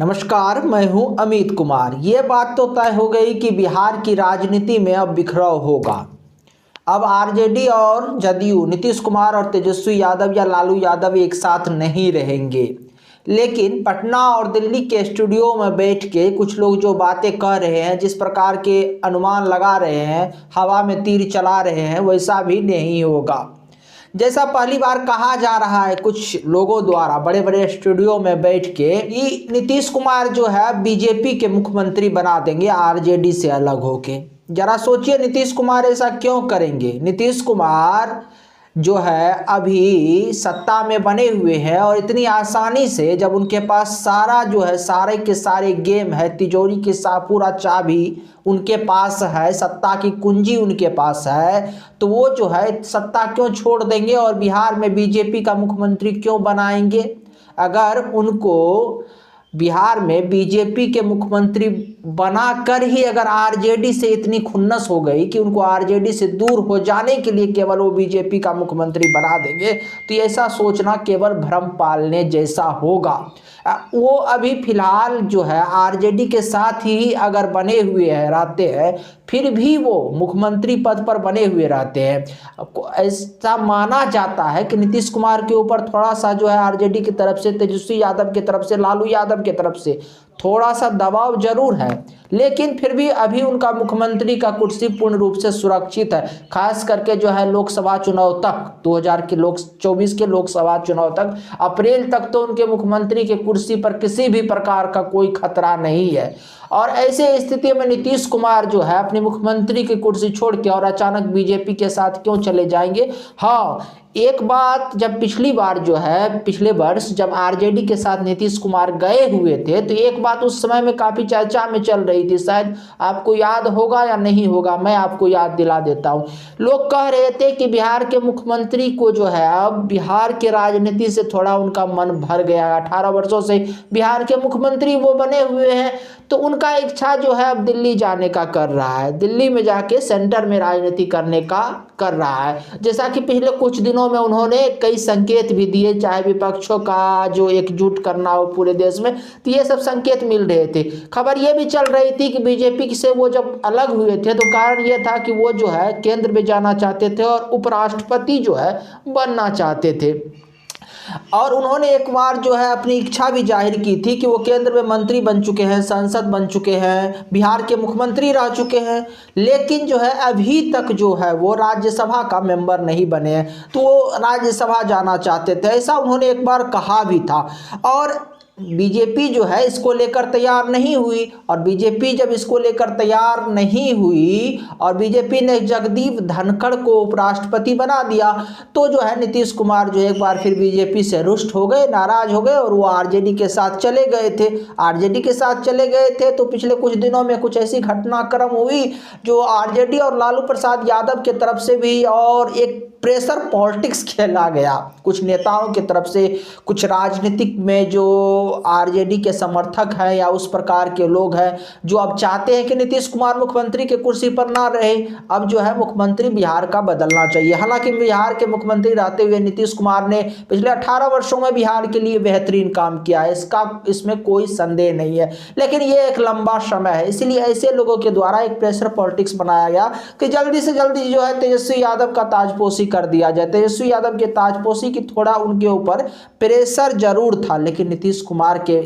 नमस्कार, मैं हूं अमित कुमार। ये बात तो तय हो गई कि बिहार की राजनीति में अब बिखराव होगा। अब आरजेडी और जदयू, नीतीश कुमार और तेजस्वी यादव या लालू यादव एक साथ नहीं रहेंगे। लेकिन पटना और दिल्ली के स्टूडियो में बैठ के कुछ लोग जो बातें कह रहे हैं, जिस प्रकार के अनुमान लगा रहे हैं, हवा में तीर चला रहे हैं, वैसा भी नहीं होगा। जैसा पहली बार कहा जा रहा है कुछ लोगों द्वारा बड़े बड़े स्टूडियो में बैठ के कि नीतीश कुमार जो है बीजेपी के मुख्यमंत्री बना देंगे आरजेडी से अलग होके। जरा सोचिए, नीतीश कुमार ऐसा क्यों करेंगे? नीतीश कुमार जो है अभी सत्ता में बने हुए हैं और इतनी आसानी से जब उनके पास सारा जो है सारे के सारे गेम है, तिजोरी के पूरा चाबी उनके पास है, सत्ता की कुंजी उनके पास है, तो वो जो है सत्ता क्यों छोड़ देंगे और बिहार में बीजेपी का मुख्यमंत्री क्यों बनाएंगे? अगर उनको बिहार में बीजेपी के मुख्यमंत्री बनाकर ही अगर आरजेडी से इतनी खुन्नस हो गई कि उनको आरजेडी से दूर हो जाने के लिए केवल वो बीजेपी का मुख्यमंत्री बना देंगे, तो ऐसा सोचना केवल भ्रम पालने जैसा होगा। वो अभी फिलहाल जो है आरजेडी के साथ ही अगर बने हुए हैं रहते हैं, फिर भी वो मुख्यमंत्री पद पर बने हुए रहते हैं। ऐसा माना जाता है कि नीतीश कुमार के ऊपर थोड़ा सा जो है आरजेडी की तरफ से, तेजस्वी यादव की तरफ से, लालू यादव की तरफ से थोड़ा सा दबाव जरूर है, लेकिन फिर भी अभी उनका मुख्यमंत्री का कुर्सी पूर्ण रूप से सुरक्षित है। खास करके जो है लोकसभा चुनाव तक, 2024 के लोकसभा चुनाव तक, अप्रैल तक तो उनके मुख्यमंत्री के कुर्सी पर किसी भी प्रकार का कोई खतरा नहीं है। और ऐसे स्थिति में नीतीश कुमार जो है अपनी मुख्यमंत्री की कुर्सी छोड़ के और अचानक बीजेपी के साथ क्यों चले जाएंगे? हाँ, एक बात, जब पिछली बार जो है पिछले वर्ष जब आरजेडी के साथ नीतीश कुमार गए हुए थे, तो एक बात उस समय में काफी चर्चा में चल रही थी, शायद आपको याद होगा या नहीं होगा, मैं आपको याद दिला देता हूं। लोग कह रहे थे कि बिहार के मुख्यमंत्री को जो है अब बिहार के राजनीति से थोड़ा उनका मन भर गया। 18 वर्षों से बिहार के मुख्यमंत्री वो बने हुए हैं, तो उनका इच्छा जो है अब दिल्ली जाने का कर रहा है, दिल्ली में जाके सेंटर में राजनीति करने का कर रहा है। जैसा कि पिछले कुछ दिनों में उन्होंने कई संकेत भी दिए, चाहे विपक्षों का जो एकजुट करना हो पूरे देश में, तो ये सब संकेत मिल रहे थे। खबर ये भी चल रही थी कि बीजेपी से वो जब अलग हुए थे तो कारण ये था कि वो जो है केंद्र में जाना चाहते थे और उपराष्ट्रपति जो है बनना चाहते थे। और उन्होंने एक बार जो है अपनी इच्छा भी जाहिर की थी कि वो केंद्र में मंत्री बन चुके हैं, सांसद बन चुके हैं, बिहार के मुख्यमंत्री रह चुके हैं, लेकिन जो है अभी तक जो है वो राज्यसभा का मेंबर नहीं बने हैं, तो वो राज्यसभा जाना चाहते थे, ऐसा उन्होंने एक बार कहा भी था। और बीजेपी जो है इसको लेकर तैयार नहीं हुई, और बीजेपी जब इसको लेकर तैयार नहीं हुई और बीजेपी ने जगदीप धनखड़ को उपराष्ट्रपति बना दिया, तो जो है नीतीश कुमार जो एक बार फिर बीजेपी से रुष्ट हो गए, नाराज हो गए और वो आरजेडी के साथ चले गए थे। आरजेडी के साथ चले गए थे तो पिछले कुछ दिनों में कुछ ऐसी घटनाक्रम हुई जो आरजेडी और लालू प्रसाद यादव की तरफ से भी और एक प्रेशर पॉलिटिक्स खेला गया कुछ नेताओं की तरफ से, कुछ राजनीतिक में जो आरजेडी के समर्थक हैं या उस प्रकार के लोग हैं जो अब चाहते हैं कि नीतीश कुमार मुख्यमंत्री के कुर्सी पर ना रहे, अब जो है मुख्यमंत्री बिहार का बदलना चाहिए। हालांकि बिहार के मुख्यमंत्री रहते हुए नीतीश कुमार ने पिछले 18 वर्षों में बिहार के लिए बेहतरीन काम किया है, इसमें कोई संदेह नहीं है, लेकिन ये एक लंबा समय है। इसलिए ऐसे लोगों के द्वारा एक प्रेशर पॉलिटिक्स बनाया गया कि जल्दी से जल्दी जो है तेजस्वी यादव का ताजपोशी कर दिया जाए। तेजस्वी यादव के ताजपोशी की थोड़ा उनके ऊपर प्रेशर जरूर था, लेकिन नीतीश कुमार के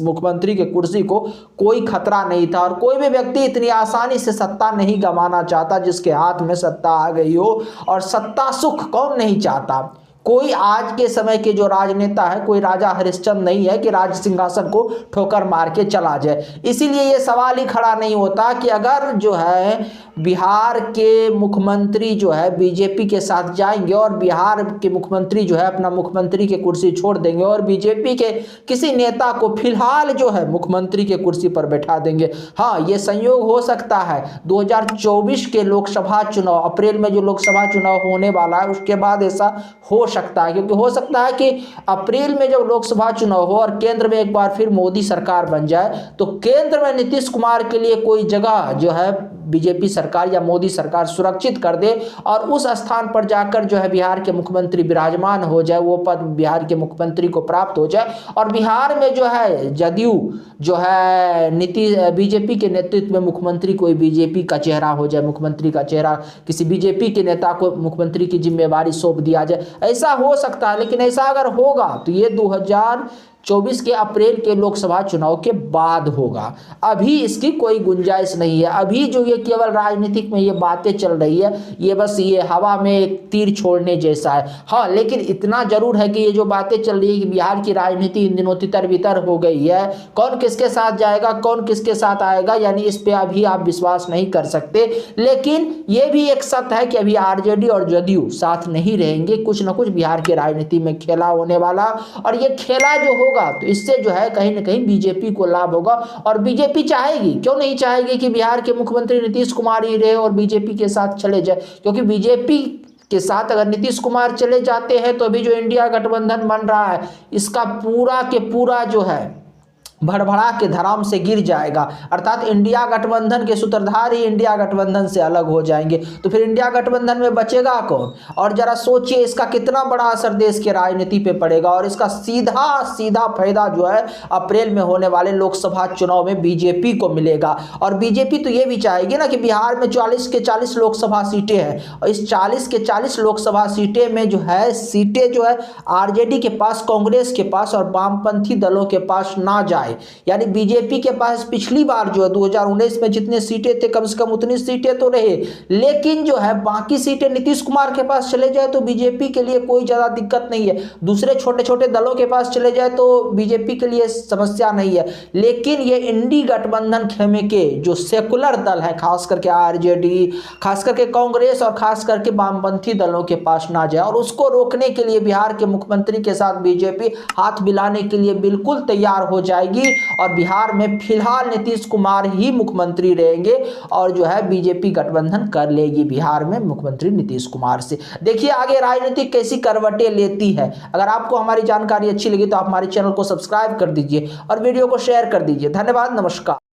मुख्यमंत्री के कुर्सी को कोई खतरा नहीं था। और कोई भी व्यक्ति इतनी आसानी से सत्ता नहीं गंवाना चाहता जिसके हाथ में सत्ता आ गई हो, और सत्ता सुख कौन नहीं चाहता। कोई आज के समय के जो राजनेता है, कोई राजा हरिश्चंद्र नहीं है कि राज सिंहासन को ठोकर मार के चला जाए। इसीलिए ये सवाल ही खड़ा नहीं होता कि अगर जो है बिहार के मुख्यमंत्री जो है बीजेपी के साथ जाएंगे और बिहार के मुख्यमंत्री जो है अपना मुख्यमंत्री की कुर्सी छोड़ देंगे और बीजेपी के किसी नेता को फिलहाल जो है मुख्यमंत्री के कुर्सी पर बैठा देंगे। हाँ, ये संयोग हो सकता है 2024 के लोकसभा चुनाव, अप्रैल में जो लोकसभा चुनाव होने वाला है उसके बाद ऐसा हो सकता है, क्योंकि हो सकता है कि अप्रैल में जब लोकसभा चुनाव हो और केंद्र में एक बार फिर मोदी सरकार बन जाए तो केंद्र में नीतीश कुमार के लिए कोई जगह जो है बीजेपी सरकार या मोदी सरकार सुरक्षित कर दे और उस स्थान पर जाकर जो है बिहार के मुख्यमंत्री विराजमान हो जाए, वो पद बिहार के मुख्यमंत्री को प्राप्त हो जाए और बिहार में जो है जदयू जो है बीजेपी के नेतृत्व में मुख्यमंत्री कोई बीजेपी का चेहरा हो जाए, मुख्यमंत्री का चेहरा किसी बीजेपी के नेता को मुख्यमंत्री की जिम्मेवारी सौंप दिया जाए। ऐसा हो सकता है, लेकिन ऐसा अगर होगा तो ये 2024 के अप्रैल के लोकसभा चुनाव के बाद होगा। अभी इसकी कोई गुंजाइश नहीं है। अभी जो ये केवल राजनीतिक में ये बातें चल रही है, ये बस ये हवा में एक तीर छोड़ने जैसा है। हाँ, लेकिन इतना जरूर है कि ये जो बातें चल रही है कि बिहार की राजनीति इन दिनों तितर बितर हो गई है, कौन किसके साथ जाएगा, कौन किसके साथ आएगा, यानी इस पे अभी आप विश्वास नहीं कर सकते। लेकिन ये भी एक सत्य है कि अभी आरजेडी और जदयू साथ नहीं रहेंगे। कुछ ना कुछ बिहार की राजनीति में खेला होने वाला, और ये खेला जो होगा तो इससे जो है कहीं ना कहीं बीजेपी को लाभ होगा। और बीजेपी चाहेगी, क्यों नहीं चाहेगी कि बिहार के मुख्यमंत्री नीतीश कुमार ही रहे और बीजेपी के साथ चले जाए, क्योंकि बीजेपी के साथ अगर नीतीश कुमार चले जाते हैं तो अभी जो इंडिया गठबंधन बन रहा है इसका पूरा के पूरा जो है भड़बड़ा के धराम से गिर जाएगा। अर्थात इंडिया गठबंधन के सूत्रधार ही इंडिया गठबंधन से अलग हो जाएंगे, तो फिर इंडिया गठबंधन में बचेगा कौन। और जरा सोचिए इसका कितना बड़ा असर देश के राजनीति पे पड़ेगा, और इसका सीधा सीधा फायदा जो है अप्रैल में होने वाले लोकसभा चुनाव में बीजेपी को मिलेगा। और बीजेपी तो ये भी चाहेगी ना कि बिहार में 40 के 40 लोकसभा सीटें हैं, और इस 40 के 40 लोकसभा सीटें में जो है सीटें जो है आरजेडी के पास, कांग्रेस के पास और वामपंथी दलों के पास ना जाए। यानी बीजेपी के पास पिछली बार जो है 2019 में जितने सीटें थे कम से कम उतनी सीटें तो रहे, लेकिन जो है बाकी सीटें नीतीश कुमार के पास चले जाए तो बीजेपी के लिए कोई ज्यादा दिक्कत नहीं है। दूसरे छोटे छोटे दलों के पास चले जाए तो बीजेपी के लिए समस्या नहीं है। लेकिन ये इंडी गठबंधन खेमे के जो सेकुलर दल है, खास करके आरजेडी, खास करके कांग्रेस और खास करके वामपंथी दलों के पास ना जाए, और उसको रोकने के लिए बिहार के मुख्यमंत्री के साथ बीजेपी हाथ मिलाने के लिए बिल्कुल तैयार हो जाएगी। और बिहार में फिलहाल नीतीश कुमार ही मुख्यमंत्री रहेंगे और जो है बीजेपी गठबंधन कर लेगी बिहार में मुख्यमंत्री नीतीश कुमार से। देखिए आगे राजनीति कैसी करवटें लेती है। अगर आपको हमारी जानकारी अच्छी लगी तो आप हमारे चैनल को सब्सक्राइब कर दीजिए और वीडियो को शेयर कर दीजिए। धन्यवाद, नमस्कार।